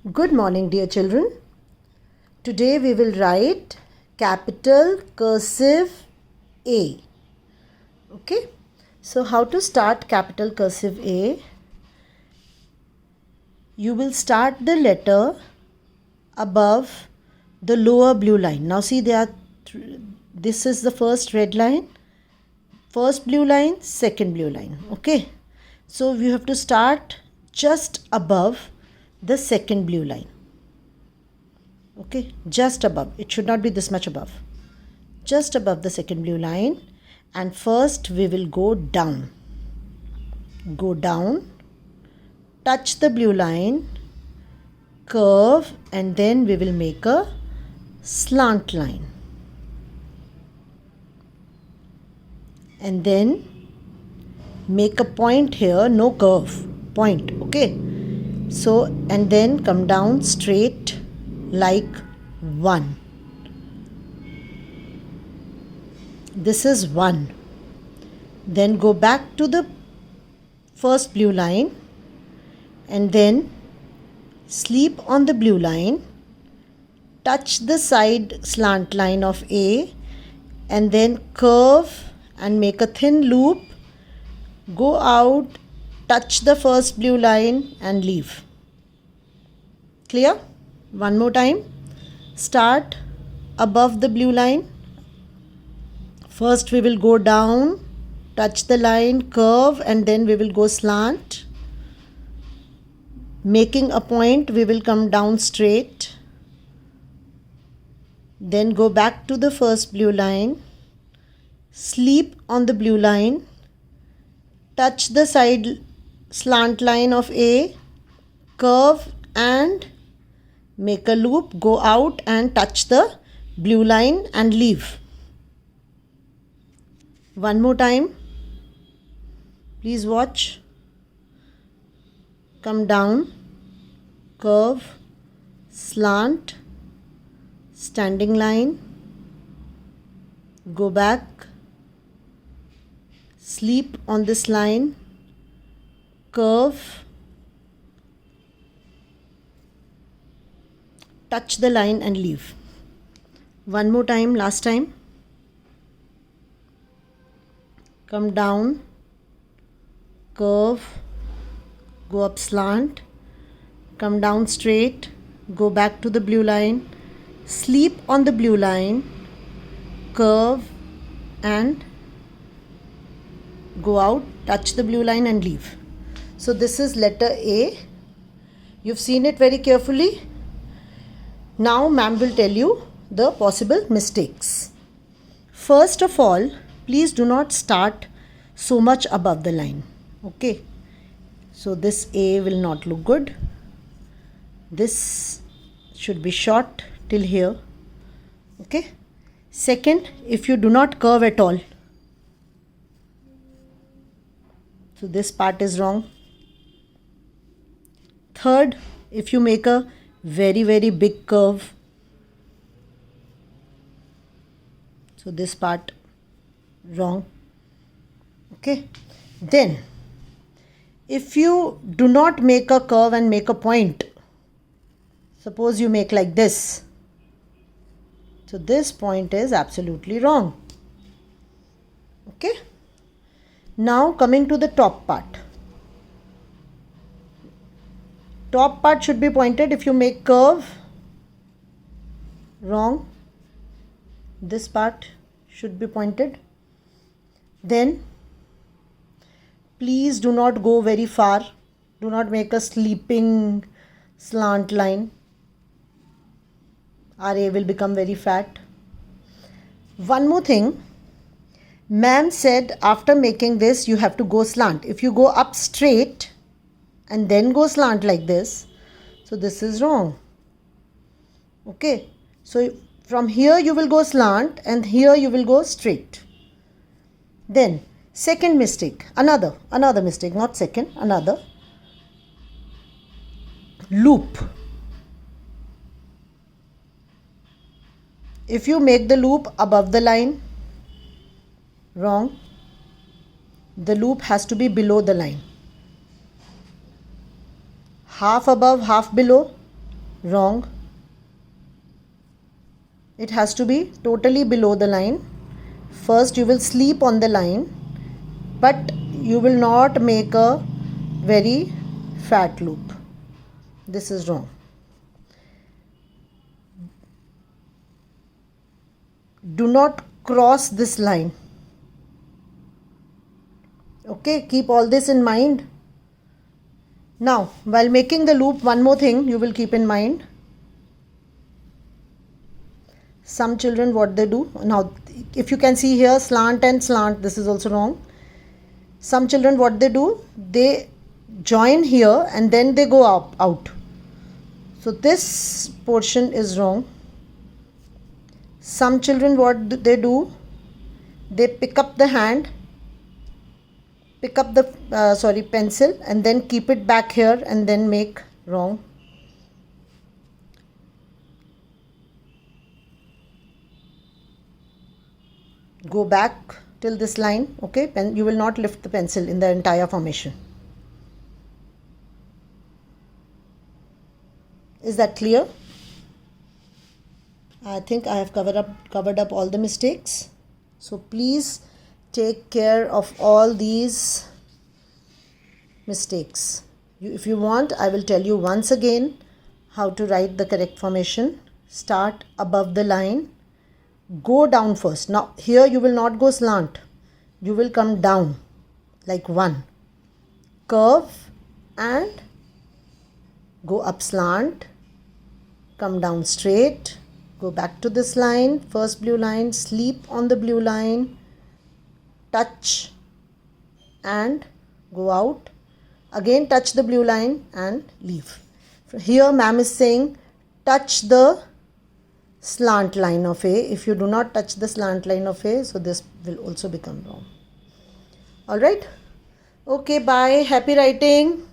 Good morning, dear children. Today we will write capital cursive A. Okay. So how to start capital cursive A? You will start the letter above the lower blue line. Now see, this is the first red line, first blue line, second blue line. Okay. So you have to start just above the second blue line. Okay, just above. It should not be this much above. Just above the second blue line. And first we will go down. Go down. Touch the blue line. Curve. And then we will make a slant line. And then make a point here. No curve. Point. Okay. So, and then come down straight like 1. This is 1. Then go back to the first blue line and then sleep on the blue line, touch the side slant line of A and then curve and make a thin loop, go out, touch the first blue line and leave. Clear? One more time. Start above the blue line. First we will go down, touch the line, curve, and then we will go slant. Making a point, we will come down straight. Then go back to the first blue line. Sleep on the blue line. Touch the side slant line of A. Curve and make a loop, go out and touch the blue line and leave. One more time. Please watch. Come down, curve, slant, standing line, go back, sleep on this line, curve, touch the line and leave. One more time, last time. Come down, curve, go up slant, come down straight, go back to the blue line, sleep on the blue line, curve and go out, touch the blue line and leave. So this is letter A. You've seen it very carefully. Now ma'am will tell you the possible mistakes. First of all, please do not start so much above the line. Okay. So this A will not look good. This should be short till here. Okay. Second, if you do not curve at all. So this part is wrong. Third, if you make a very, very big curve. So this part wrong. Okay. Then if you do not make a curve and make a point, suppose you make like this. So this point is absolutely wrong. Okay. Now coming to the top part. Top part should be pointed. If you make curve, wrong. This part should be pointed. Then please do not go very far. Do not make a sleeping slant line. RA will become very fat. One more thing. Ma'am said after making this you have to go slant. If you go up straight and then go slant like this, so this is wrong. Okay. So from here you will go slant and here you will go straight. Then second mistake, another mistake, not second, another. Loop. If you make the loop above the line, wrong. The loop has to be below the line. Half above, half below, Wrong. It has to be totally below the line. First you will sleep on the line, but you will not make a very fat loop. This is wrong. Do not cross this line. Okay, keep all this in mind. Now, while making the loop, one more thing you will keep in mind. Some children, what they do, now if you can see here slant and slant, this is also wrong. Some children, what they do, they join here and then they go out. So this portion is wrong. Some children, what they do, they pick up the hand, pick up the pencil and then keep it back here and then make. Wrong. Go back till this line. Okay, you will not lift the pencil in the entire formation. Is that clear? I think I have covered up all the mistakes. So please take care of all these mistakes. If you want, I will tell you once again how to write the correct formation. Start above the line. Go down first. Now here you will not go slant. You will come down like 1. Curve and go up slant. Come down straight. Go back to this line, first blue line, sleep on the blue line, touch and go out. Again touch the blue line and leave. Here ma'am is saying touch the slant line of A. If you do not touch the slant line of A, so this will also become wrong. Alright? Okay, bye. Happy writing.